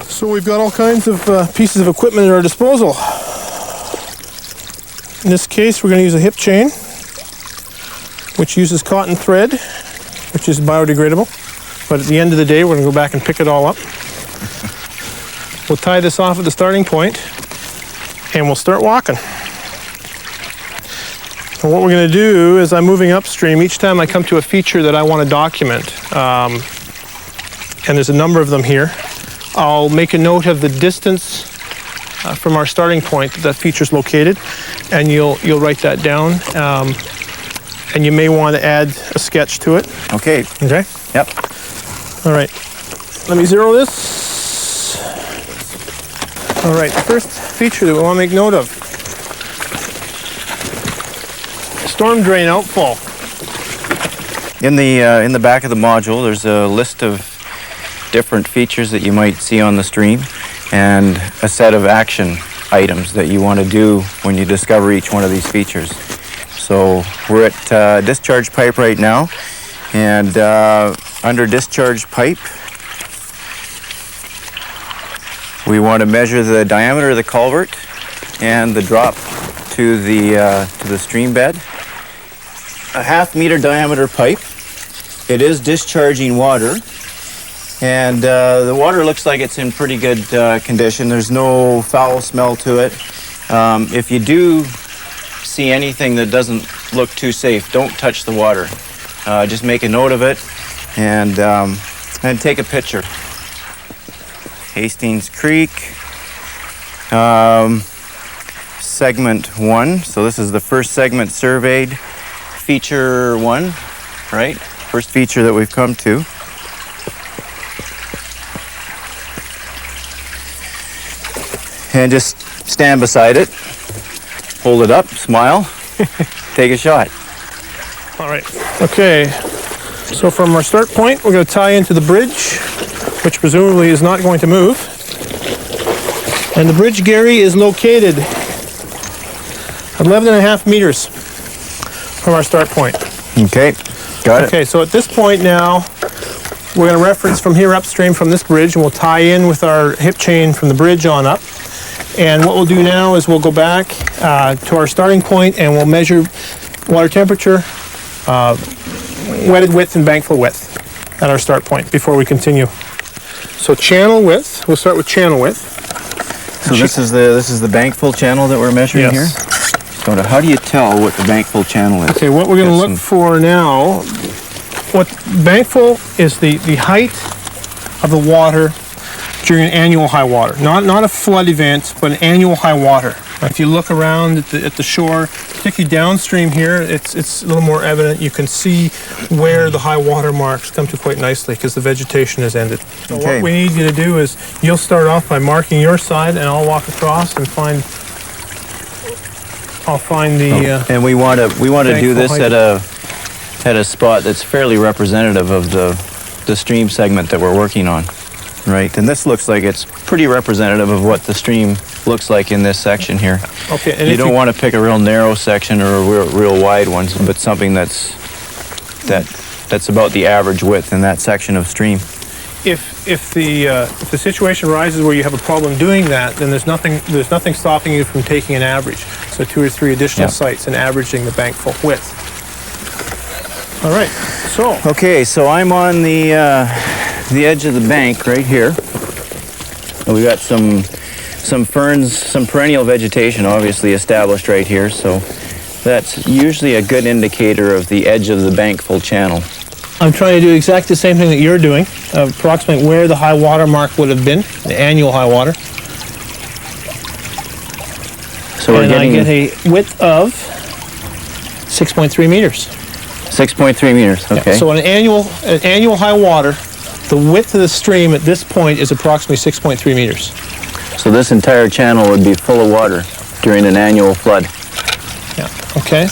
So we've got all kinds of pieces of equipment at our disposal. In this case, we're going to use a hip chain, which uses cotton thread, which is biodegradable. But at the end of the day, we're going to go back and pick it all up. We'll tie this off at the starting point, and we'll start walking. And what we're going to do is I'm moving upstream. Each time I come to a feature that I want to document, and there's a number of them here, I'll make a note of the distance from our starting point that feature's located, and you'll write that down. And you may want to add a sketch to it. Okay. Okay? Yep. All right. Let me zero this. All right, the first feature that we want to make note of. Storm drain outfall. In the back of the module, there's a list of different features that you might see on the stream and a set of action items that you want to do when you discover each one of these features. So we're at Discharge Pipe right now, and under Discharge Pipe we want to measure the diameter of the culvert and the drop to the stream bed. A 1/2 meter diameter pipe. It is discharging water. And the water looks like it's in pretty good condition. There's no foul smell to it. If you do see anything that doesn't look too safe, don't touch the water. Just make a note of it and take a picture. Hastings Creek, segment 1. So this is the first segment surveyed. Feature 1, right? First feature that we've come to. And just stand beside it, hold it up, smile, take a shot. All right. Okay. So from our start point, we're going to tie into the bridge, which presumably is not going to move. And the bridge, Gary, is located 11.5 meters from our start point. Okay, got it. Okay, so at this point now, we're going to reference from here upstream from this bridge, and we'll tie in with our hip chain from the bridge on up. And what we'll do now is we'll go back to our starting point, and we'll measure water temperature, wetted width, and bank flow width at our start point before we continue. So channel width, we'll start with channel width. So this is the bank full channel that we're measuring here? So how do you tell what the bank full channel is? Okay, what we're going to look for now, what bank full is the height of the water during an annual high water. Not a flood event, but an annual high water. If you look around at the shore, particularly downstream here, it's a little more evident. You can see where the high water marks come to quite nicely because the vegetation has ended. So what we need you to do is you'll start off by marking your side, and I'll walk across and I'll find the. And we want to do this at a spot that's fairly representative of the stream segment that we're working on. Right, and this looks like it's pretty representative of what the stream looks like in this section here. Okay, and you don't want to pick a real narrow section or a real wide one, but something that's about the average width in that section of stream. If the situation arises where you have a problem doing that, then there's nothing stopping you from taking an average. So 2 or 3 additional sites and averaging the bank full width. All right. So. Okay, so I'm on the edge of the bank right here. And we got some ferns, some perennial vegetation obviously established right here, so that's usually a good indicator of the edge of the bank full channel. I'm trying to do exactly the same thing that you're doing, approximate where the high water mark would have been, the annual high water. So I get a width of 6.3 meters. 6.3 meters, okay. Yeah, so an annual high water The width of the stream at this point is approximately 6.3 meters. So this entire channel would be full of water during an annual flood. Yeah. Okay.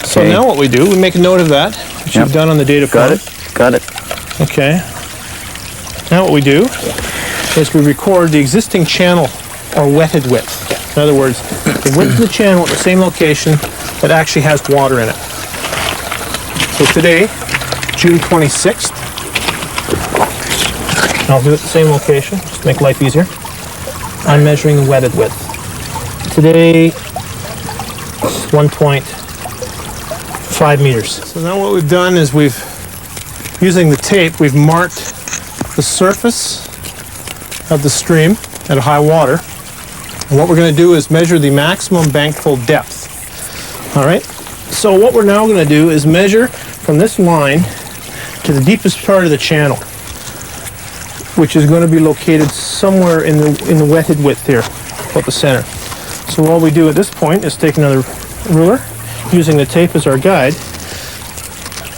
So Okay. now what we do, we make a note of that, which Yep. you've done on the data Got form. it. Okay. Now what we do is we record the existing channel or wetted width. In other words, the width of the channel at the same location that actually has water in it. So today, June 26th, I'll do it at the same location, just to make life easier. I'm measuring the wetted width. Today, 1.5 meters. So now what we've done is using the tape, we've marked the surface of the stream at a high water. And what we're going to do is measure the maximum bankful depth. All right? So what we're now going to do is measure from this line to the deepest part of the channel, which is going to be located somewhere in the wetted width here, about the center. So what we do at this point is take another ruler, using the tape as our guide.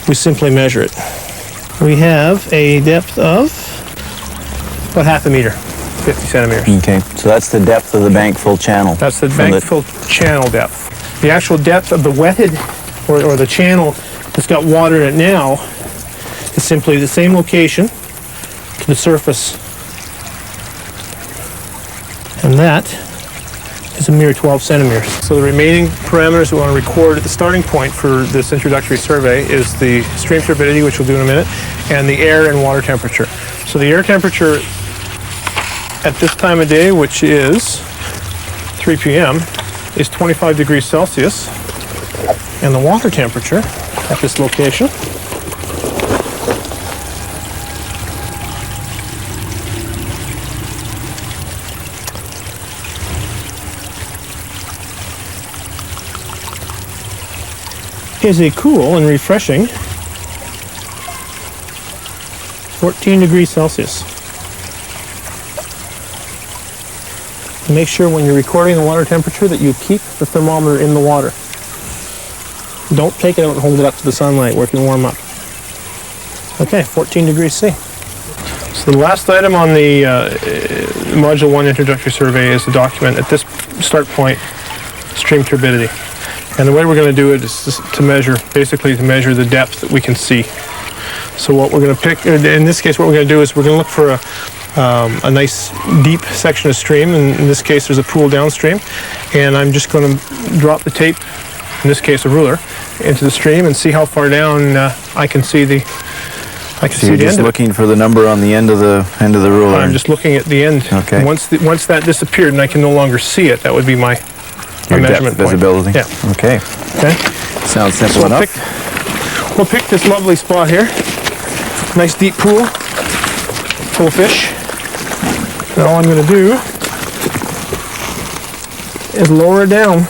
We simply measure it. We have a depth of about half a meter, 50 centimeters. Okay, so that's the depth of the bankful channel. That's the bankful channel depth. The actual depth of the wetted, or the channel that's got water in it now, is simply the same location to the surface. And that is a mere 12 centimeters. So the remaining parameters we want to record at the starting point for this introductory survey is the stream turbidity, which we'll do in a minute, and the air and water temperature. So the air temperature at this time of day, which is 3 p.m., is 25 degrees Celsius, and the water temperature at this location is a cool and refreshing 14 degrees Celsius. Make sure when you're recording the water temperature that you keep the thermometer in the water. Don't take it out and hold it up to the sunlight where it can warm up. Okay, 14 degrees C. So the last item on the Module 1 Introductory Survey is the document at this start point, stream turbidity. And the way we're going to do it is to measure the depth that we can see. So what we're going to pick, in this case what we're going to do is we're going to look for a nice deep section of stream. And in this case there's a pool downstream. And I'm just going to drop the tape, in this case a ruler, into the stream and see how far down I can see the So you're just looking for the number on the end of the ruler. I'm just looking at the end. Okay. Once that disappeared and I can no longer see it, that would be my Your measurement depth point. visibility. Yeah. Okay. Okay. Sounds simple So enough. we'll pick this lovely spot here. Nice deep pool, full of fish. And all I'm going to do is lower it down.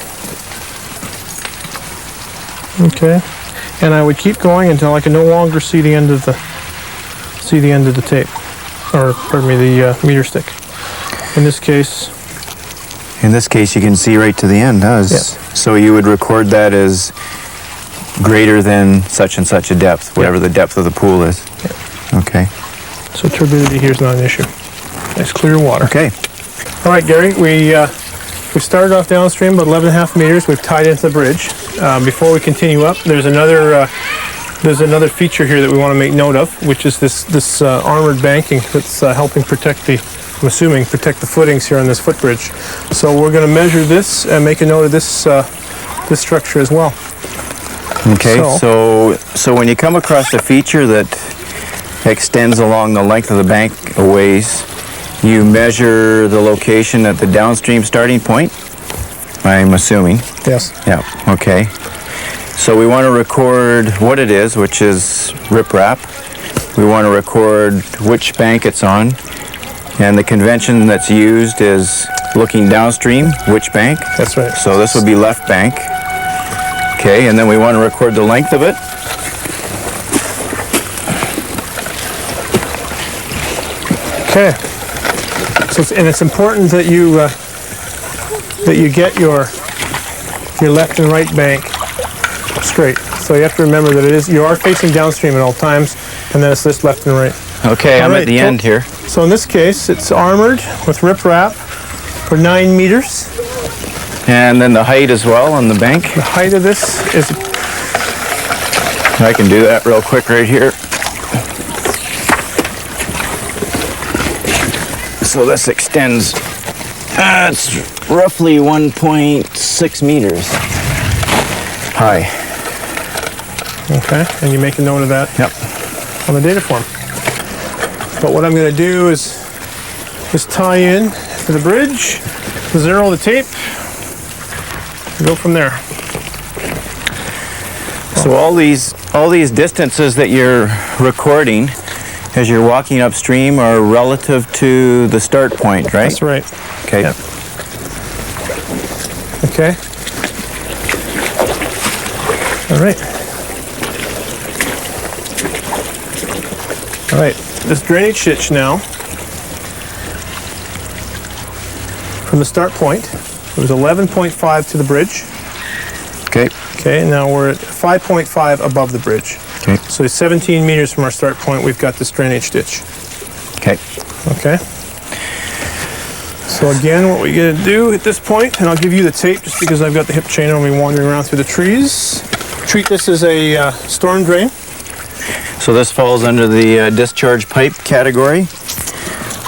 Okay. And I would keep going until I can no longer see the end of the tape, or pardon me, the meter stick. In this case, you can see right to the end, huh? So you would record that as greater than such and such a depth, whatever the depth of the pool is. Yeah. Okay. So turbidity here is not an issue. Nice clear water. Okay. All right, Gary, we started off downstream about 11.5 meters. We've tied into the bridge. Before we continue up, there's another feature here that we want to make note of, which is this armored banking that's helping protect the footings here on this footbridge. So we're going to measure this and make a note of this structure as well. Okay. So when you come across a feature that extends along the length of the bank a ways, you measure the location at the downstream starting point, I'm assuming. Yes. Yeah, okay. So we want to record what it is, which is riprap. We want to record which bank it's on. And the convention that's used is looking downstream, which bank? That's right. So this would be left bank. Okay, and then we want to record the length of it. Okay. So it's important that you get your left and right bank straight. So you have to remember that you are facing downstream at all times, and then it's this left and right. Okay, I'm All at right, the end here. So in this case, it's armored with riprap for 9 meters. And then the height as well on the bank. The height of this is, I can do that real quick right here. So this extends, it's roughly 1.6 meters high. okay, and you make a note of that Yep. on the data form. But what I'm going to do is just tie in to the bridge, zero the tape, and go from there. So all these distances that you're recording as you're walking upstream are relative to the start point, right? That's right. Okay. Yep. Okay. All right. All right. This drainage ditch now, from the start point, it was 11.5 to the bridge. Okay. Okay, and now we're at 5.5 above the bridge. Okay. So 17 meters from our start point, we've got this drainage ditch. Okay. Okay. So again, what we're going to do at this point, and I'll give you the tape just because I've got the hip chain and I'll be wandering around through the trees. Treat this as a storm drain. So this falls under the discharge pipe category.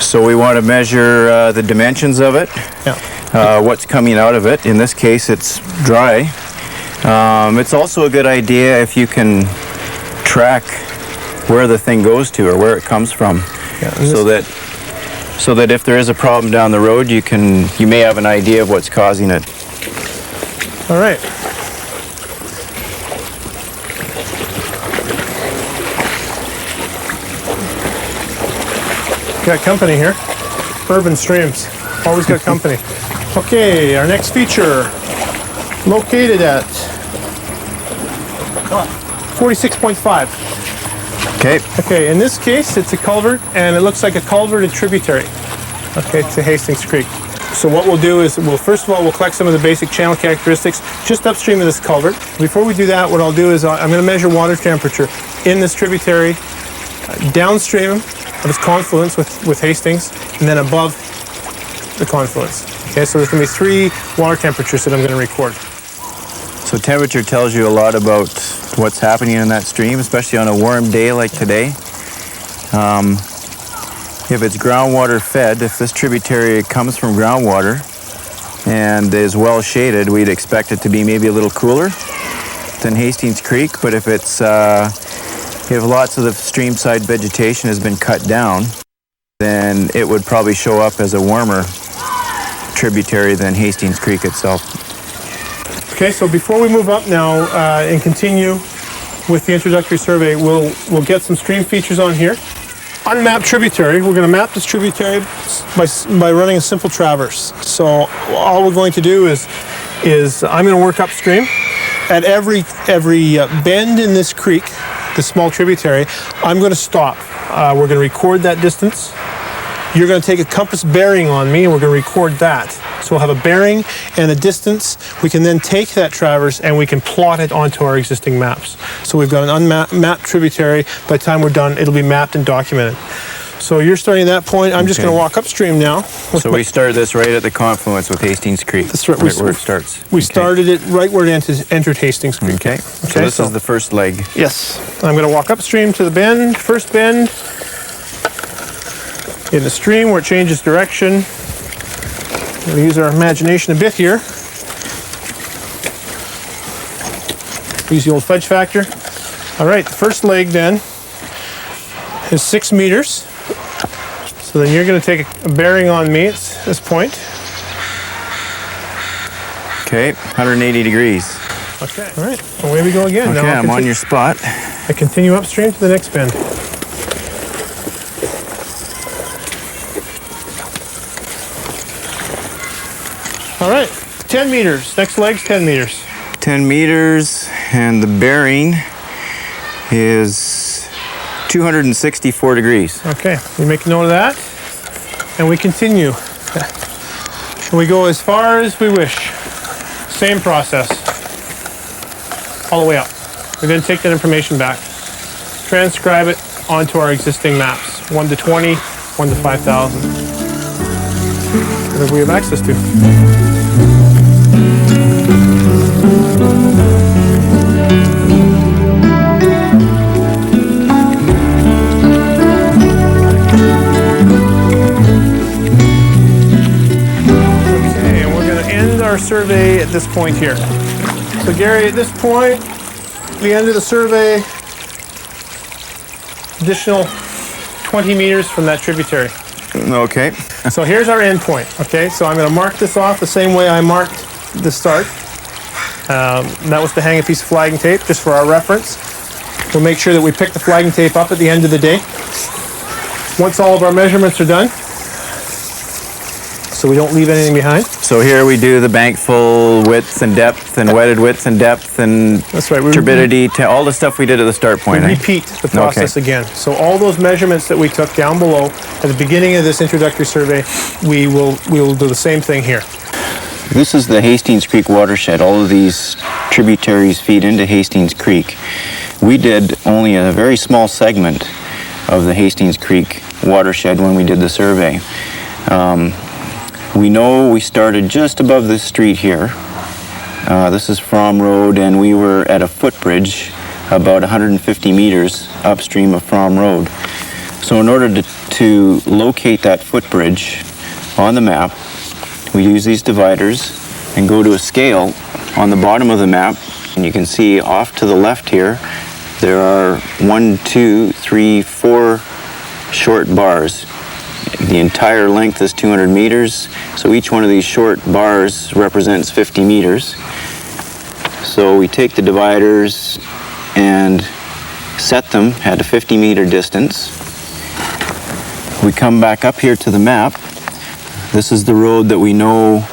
So we want to measure the dimensions of it, Yeah. what's coming out of it. In this case, it's dry. It's also a good idea if you can track where the thing goes to or where it comes from, Yeah, so that if there is a problem down the road, you may have an idea of what's causing it. All right. Got company here. Urban streams. Always got company. Okay, our next feature. Located at 46.5. Okay. Okay, in this case, it's a culvert, and it looks like a culverted tributary, okay, to Hastings Creek. So what we'll do is, first of all, we'll collect some of the basic channel characteristics just upstream of this culvert. Before we do that, what I'll do is I'm going to measure water temperature in this tributary, downstream of its confluence with Hastings, and then above the confluence. Okay, so there's going to be 3 water temperatures that I'm going to record. So temperature tells you a lot about what's happening in that stream, especially on a warm day like today. If it's groundwater fed, if this tributary comes from groundwater and is well shaded, we'd expect it to be maybe a little cooler than Hastings Creek. But if it's if lots of the streamside vegetation has been cut down, then it would probably show up as a warmer tributary than Hastings Creek itself. Okay, so before we move up now and continue with the introductory survey, we'll get some stream features on here. Unmapped tributary, we're going to map this tributary by running a simple traverse. So all we're going to do is I'm going to work upstream. At every bend in this creek, this small tributary, I'm going to stop. We're going to record that distance. You're going to take a compass bearing on me, and we're going to record that. So we'll have a bearing and a distance. We can then take that traverse and we can plot it onto our existing maps. So we've got an unmapped tributary. By the time we're done, it'll be mapped and documented. So you're starting at that point. I'm just going to walk upstream now. So we started this right at the confluence with Hastings Creek. That's right. Where it starts. We started it right where it entered Hastings Creek. Okay. So this is the first leg. Yes. I'm going to walk upstream to the bend, first bend, in the stream where it changes direction. We're going to use our imagination a bit here. Use the old fudge factor. All right, the first leg then is 6 meters. So then you're going to take a bearing on me at this point. Okay, 180 degrees. Okay, all right, away we go again. Okay, now I'm on your spot. I continue upstream to the next bend. All right, 10 meters. Next leg's 10 meters. 10 meters, and the bearing is 264 degrees. Okay, we make a note of that, and we continue. And we go as far as we wish. Same process, all the way up. We then take that information back, transcribe it onto our existing maps. 1 to 20, 1 to 5,000. Whatever we have access to. Okay, and we're going to end our survey at this point here. So Gary, at this point, the end of the survey, additional 20 meters from that tributary. Okay. So here's our end point, okay? So I'm going to mark this off the same way I marked the start. That was to hang a piece of flagging tape, just for our reference. We'll make sure that we pick the flagging tape up at the end of the day. Once all of our measurements are done, so we don't leave anything behind. So here we do the bank full width and depth and wetted width and depth and That's right. turbidity, all the stuff we did at the start point. We repeat the process again. So all those measurements that we took down below at the beginning of this introductory survey, we will do the same thing here. This is the Hastings Creek watershed. All of these tributaries feed into Hastings Creek. We did only a very small segment of the Hastings Creek watershed when we did the survey. We know we started just above this street here. This is Fromm Road, and we were at a footbridge about 150 meters upstream of Fromm Road. So in order to locate that footbridge on the map, we use these dividers and go to a scale on the bottom of the map. And you can see off to the left here, there are 1, 2, 3, 4 short bars. The entire length is 200 meters, so each one of these short bars represents 50 meters. So we take the dividers and set them at a 50-meter distance. We come back up here to the map. This is the road that we know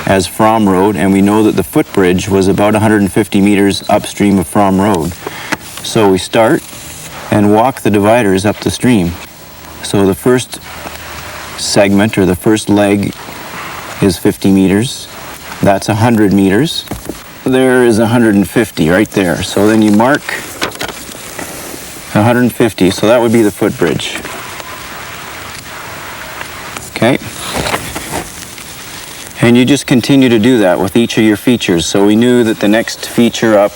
as Fromm Road, and we know that the footbridge was about 150 meters upstream of Fromm Road. So we start and walk the dividers up the stream. So the first segment, or the first leg, is 50 meters. That's 100 meters. There is 150 right there. So then you mark 150, so that would be the footbridge. Okay? And you just continue to do that with each of your features. So we knew that the next feature up,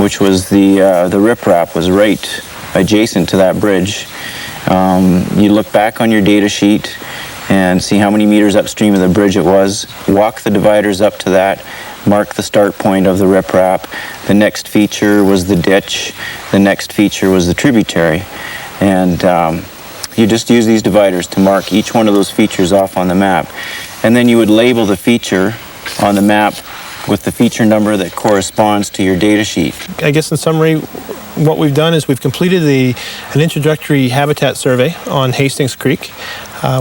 which was the riprap, was right adjacent to that bridge. You look back on your data sheet and see how many meters upstream of the bridge it was, walk the dividers up to that, mark the start point of the riprap. The next feature was the ditch. The next feature was the tributary. And you just use these dividers to mark each one of those features off on the map. And then you would label the feature on the map with the feature number that corresponds to your data sheet. I guess in summary, what we've done is we've completed an introductory habitat survey on Hastings Creek.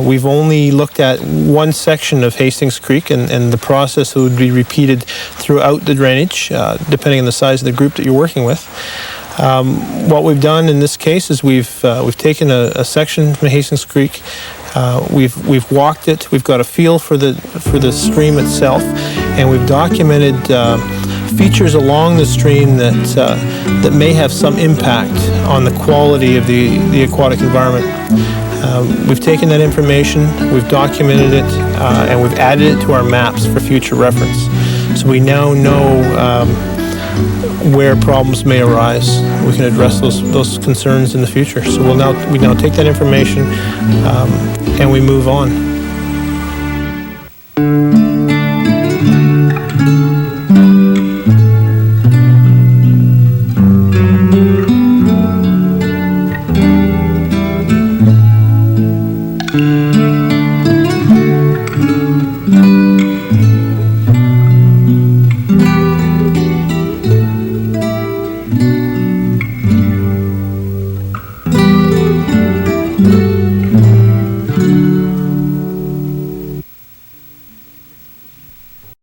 We've only looked at one section of Hastings Creek, and the process would be repeated throughout the drainage, depending on the size of the group that you're working with. What we've done in this case is we've taken a section from Hastings Creek. We've walked it. We've got a feel for the stream itself, and we've documented features along the stream that may have some impact on the quality of the aquatic environment. We've taken that information, we've documented it, and we've added it to our maps for future reference. So we now know where problems may arise. We can address those concerns in the future. So we now take that information and we move on.